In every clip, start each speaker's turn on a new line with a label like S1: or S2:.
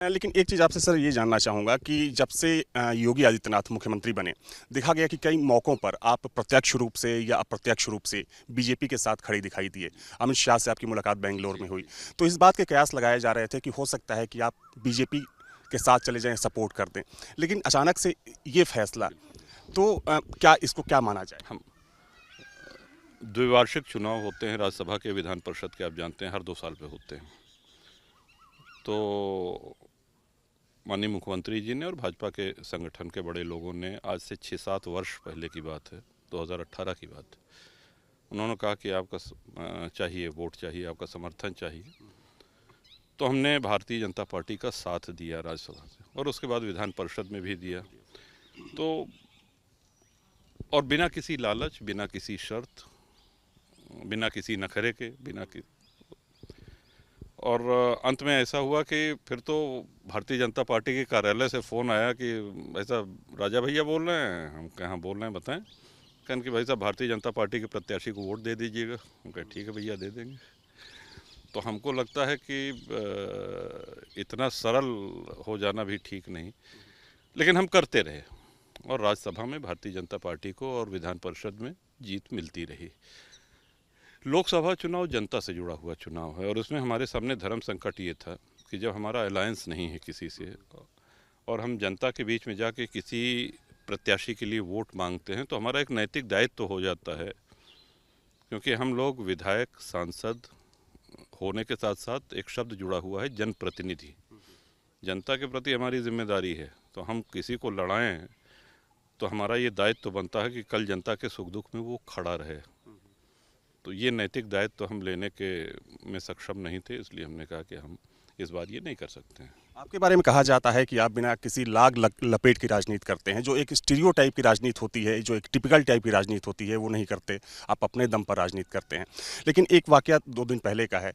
S1: लेकिन एक चीज़ आपसे सर ये जानना चाहूँगा कि जब से योगी आदित्यनाथ मुख्यमंत्री बने, देखा गया कि कई मौक़ों पर आप प्रत्यक्ष रूप से या अप्रत्यक्ष रूप से बीजेपी के साथ खड़े दिखाई दिए। अमित शाह से आपकी मुलाकात बेंगलोर में हुई, तो इस बात के कयास लगाए जा रहे थे कि हो सकता है कि आप बीजेपी के साथ चले जाएँ, सपोर्ट कर दें। लेकिन अचानक से ये फैसला, तो क्या इसको क्या माना जाए?
S2: हम द्विवार्षिक चुनाव होते हैं राज्यसभा के, विधान परिषद के, आप जानते हैं हर 2 साल पे होते हैं। तो माननीय मुख्यमंत्री जी ने और भाजपा के संगठन के बड़े लोगों ने आज से 6-7 वर्ष पहले की बात है, 2018 की बात है, उन्होंने कहा कि आपका चाहिए वोट चाहिए, आपका समर्थन चाहिए। तो हमने भारतीय जनता पार्टी का साथ दिया राज्यसभा से और उसके बाद विधान परिषद में भी दिया। तो और बिना किसी लालच, बिना किसी शर्त, बिना किसी नखरे के, और अंत में ऐसा हुआ कि फिर तो भारतीय जनता पार्टी के कार्यालय से फ़ोन आया कि ऐसा राजा भैया बोल रहे हैं। हम कहे हाँ बोल रहे हैं, बताएं। कहन कि भाई साहब भारतीय जनता पार्टी के प्रत्याशी को वोट दे दीजिएगा। हम कहे ठीक है भैया, दे देंगे। तो हमको लगता है कि इतना सरल हो जाना भी ठीक नहीं, लेकिन हम करते रहे और राज्यसभा में भारतीय जनता पार्टी को और विधान परिषद में जीत मिलती रही। लोकसभा चुनाव जनता से जुड़ा हुआ चुनाव है और उसमें हमारे सामने धर्म संकट ये था कि जब हमारा अलायंस नहीं है किसी से और हम जनता के बीच में जाके किसी प्रत्याशी के लिए वोट मांगते हैं, तो हमारा एक नैतिक दायित्व तो हो जाता है, क्योंकि हम लोग विधायक, सांसद होने के साथ साथ एक शब्द जुड़ा हुआ है जनप्रतिनिधि। जनता के प्रति हमारी जिम्मेदारी है, तो हम किसी को लड़ाएं तो हमारा ये दायित्व तो बनता है कि कल जनता के सुख दुख में वो खड़ा रहे। तो ये नैतिक दायित्व तो हम लेने के में सक्षम नहीं थे, इसलिए हमने कहा कि हम इस बार ये नहीं कर सकते हैं।
S1: आपके बारे में कहा जाता है कि आप बिना किसी लाग लपेट की राजनीति करते हैं, जो एक स्टीरियोटाइप की राजनीति होती है, जो एक टिपिकल टाइप की राजनीति होती है, वो नहीं करते। आप अपने दम पर राजनीति करते हैं। लेकिन एक वाकया 2 दिन पहले का है।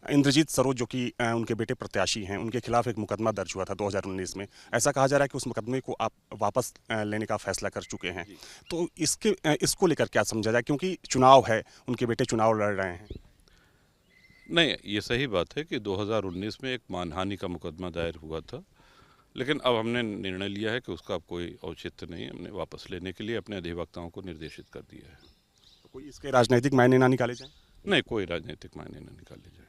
S1: इंद्रजीत सरोज, जो कि उनके बेटे प्रत्याशी हैं, उनके खिलाफ एक मुकदमा दर्ज हुआ था 2019 में। ऐसा कहा जा रहा है कि उस मुकदमे को आप वापस लेने का फैसला कर चुके हैं। तो इसको लेकर क्या समझा जाए, क्योंकि चुनाव है, उनके बेटे चुनाव लड़ रहे हैं।
S2: नहीं, ये सही बात है कि 2019 में एक मानहानि का मुकदमा दायर हुआ था, लेकिन अब हमने निर्णय लिया है कि उसका अब कोई औचित्य नहीं। हमने वापस लेने के लिए अपने अधिवक्ताओं को निर्देशित कर दिया है।
S1: तो कोई इसके राजनीतिक मायने ना निकाले जाए?
S2: नहीं, कोई राजनीतिक मायने न निकाले जाए।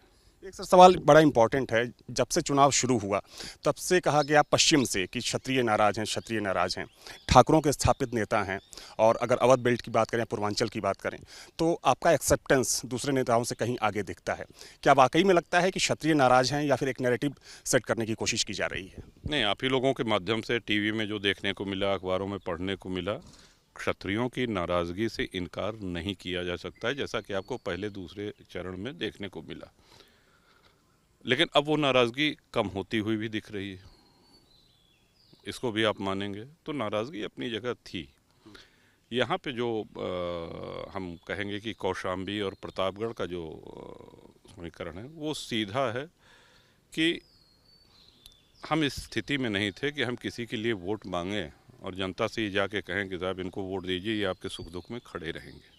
S1: एक सर सवाल बड़ा इंपॉर्टेंट है। जब से चुनाव शुरू हुआ तब से कहा गया पश्चिम से कि क्षत्रिय नाराज हैं, क्षत्रिय नाराज हैं। ठाकुरों के स्थापित नेता हैं, और अगर अवध बेल्ट की बात करें, पूर्वांचल की बात करें, तो आपका एक्सेप्टेंस दूसरे नेताओं से कहीं आगे दिखता है। क्या वाकई में लगता है कि क्षत्रिय नाराज हैं, या फिर एक नैरेटिव सेट करने की कोशिश की जा रही है?
S2: नहीं, आप ही लोगों के माध्यम से टीवी में जो देखने को मिला, अखबारों में पढ़ने को मिला, क्षत्रियों की नाराज़गी से इनकार नहीं किया जा सकता है, जैसा कि आपको पहले दूसरे चरण में देखने को मिला। लेकिन अब वो नाराज़गी कम होती हुई भी दिख रही है, इसको भी आप मानेंगे। तो नाराज़गी अपनी जगह थी। यहाँ पे जो हम कहेंगे कि कौशाम्बी और प्रतापगढ़ का जो समीकरण है, वो सीधा है कि हम इस स्थिति में नहीं थे कि हम किसी के लिए वोट मांगें और जनता से ये जाके कहें कि साहब इनको वोट दीजिए, ये आपके सुख दुख में खड़े रहेंगे।